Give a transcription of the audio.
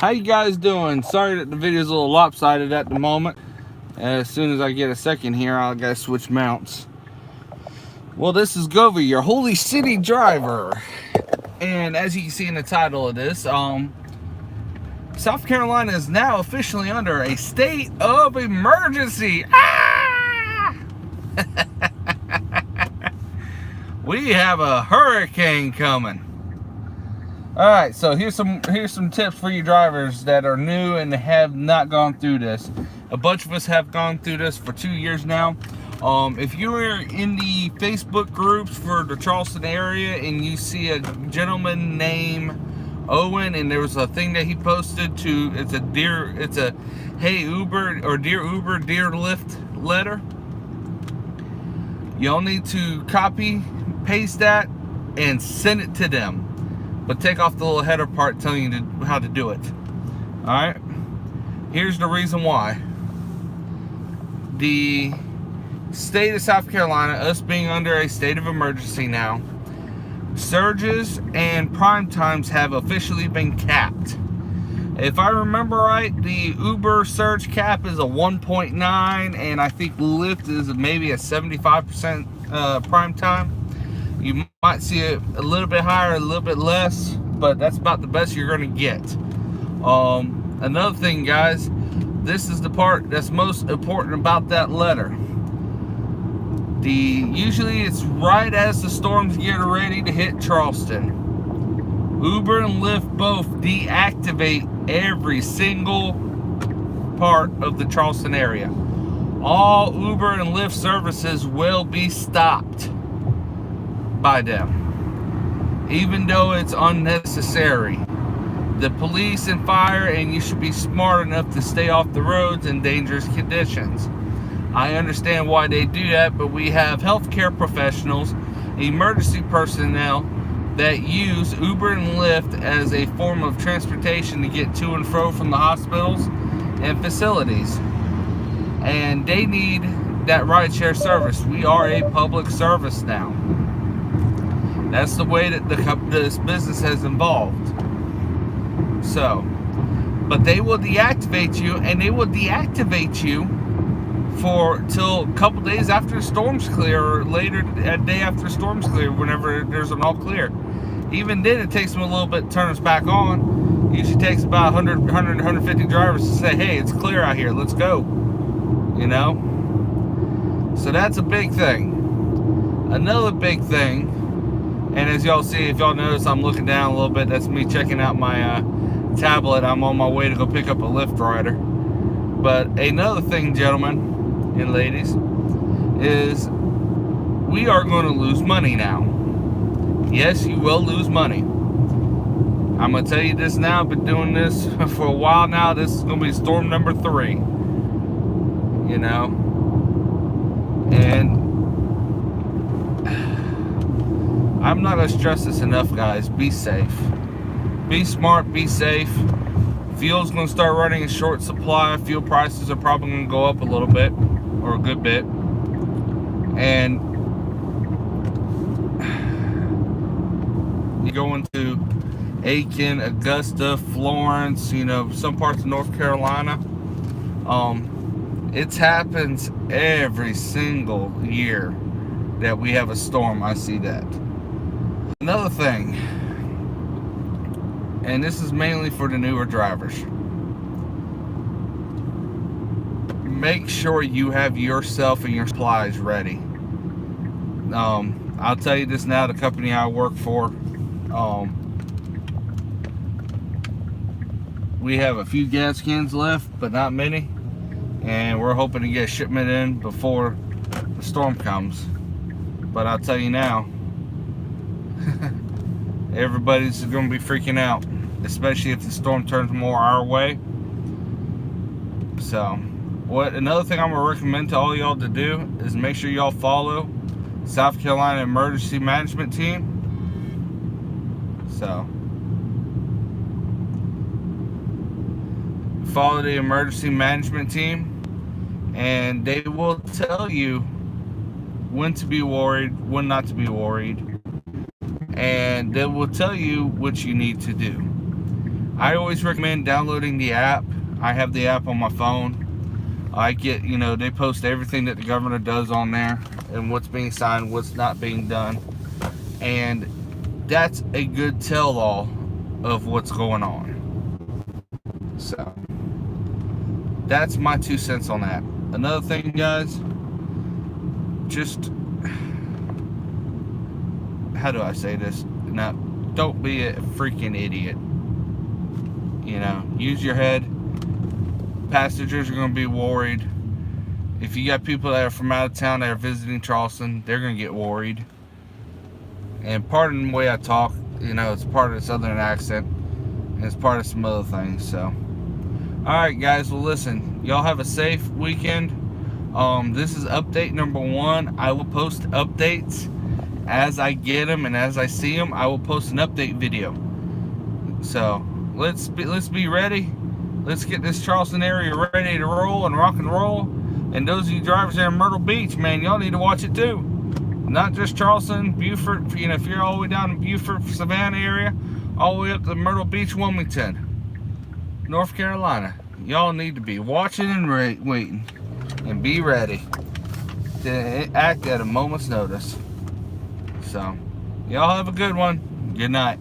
How you guys doing? Sorry that the video's a little lopsided at the moment. As soon as I get a second here, I'll gotta switch mounts. Well, this is Govey, your Holy City driver. And as you can see in the title of this, South Carolina is now officially under a state of emergency. Ah! We have a hurricane coming. Alright, so here's some tips for you drivers that are new and have not gone through this. A bunch of us have gone through this for 2 years now. If you are in the Facebook groups for the Charleston area and you see a gentleman named Owen and there was a thing that he posted to, it's a hey Uber or dear Uber, dear Lyft letter. You'll need to copy, paste that, and send it to them. But take off the little header part telling you how to do it. Alright? Here's the reason why. The state of South Carolina, us being under a state of emergency now, surges and prime times have officially been capped. If I remember right, the Uber surge cap is a 1.9, and I think Lyft is maybe a 75% prime time. You might see it a little bit higher, a little bit less, but that's about the best you're going to get. Another thing, guys, this is the part that's most important about that letter. Usually it's right as the storms get ready to hit Charleston. Uber and Lyft both deactivate every single part of the Charleston area. All Uber and Lyft services will be stopped by them, even though it's unnecessary. The police and fire, and you should be smart enough to stay off the roads in dangerous conditions. I understand why they do that, but we have healthcare professionals, emergency personnel that use Uber and Lyft as a form of transportation to get to and fro from the hospitals and facilities, and they need that rideshare service. We are a public service now. That's the way that this business has evolved. So, but they will deactivate you, and they will deactivate you till a couple days after the storms clear, or later, a day after the storms clear, whenever there's an all clear. Even then, it takes them a little bit to turn us back on. It usually takes about 150 drivers to say, hey, it's clear out here, let's go. You know? So that's a big thing. Another big thing, and as y'all see, if y'all notice, I'm looking down a little bit. That's me checking out my tablet. I'm on my way to go pick up a Lyft rider. But another thing, gentlemen and ladies, is we are going to lose money now. Yes, you will lose money. I'm going to tell you this now. I've been doing this for a while now. This is going to be storm number 3. You know? And I'm not going to stress this enough, guys. Be safe. Be smart. Be safe. Fuel's going to start running in short supply. Fuel prices are probably going to go up a little bit, or a good bit. And you go into Aiken, Augusta, Florence, you know, some parts of North Carolina. It happens every single year that we have a storm. I see that. Another thing, and this is mainly for the newer drivers, make sure you have yourself and your supplies ready. I'll tell you this now, the company I work for, we have a few gas cans left, but not many, and we're hoping to get a shipment in before the storm comes. But I'll tell you now, everybody's going to be freaking out, especially if the storm turns more our way. So, another thing I'm going to recommend to all y'all to do is make sure y'all follow South Carolina Emergency Management Team. So, follow the Emergency Management Team, and they will tell you when to be worried, when not to be worried, and they will tell you what you need to do. I always recommend downloading the app. I have the app on my phone. I get, they post everything that the governor does on there and what's being signed, what's not being done. And that's a good tell-all of what's going on. So, that's my 2 cents on that. Another thing, guys, just, how do I say this? Now, don't be a freaking idiot. Use your head. Passengers are going to be worried. If you got people that are from out of town that are visiting Charleston, they're going to get worried. And pardon the way I talk, it's part of the southern accent, and it's part of some other things. So, alright guys, well listen, y'all have a safe weekend. This is update number 1. I will post updates as I get them, and as I see them, I will post an update video. So, let's be ready. Let's get this Charleston area ready to roll and rock and roll. And those of you drivers there in Myrtle Beach, man, y'all need to watch it too. Not just Charleston, Beaufort, if you're all the way down in Beaufort, Savannah area, all the way up to Myrtle Beach, Wilmington, North Carolina. Y'all need to be watching and waiting. And be ready to act at a moment's notice. So, y'all have a good one. Good night.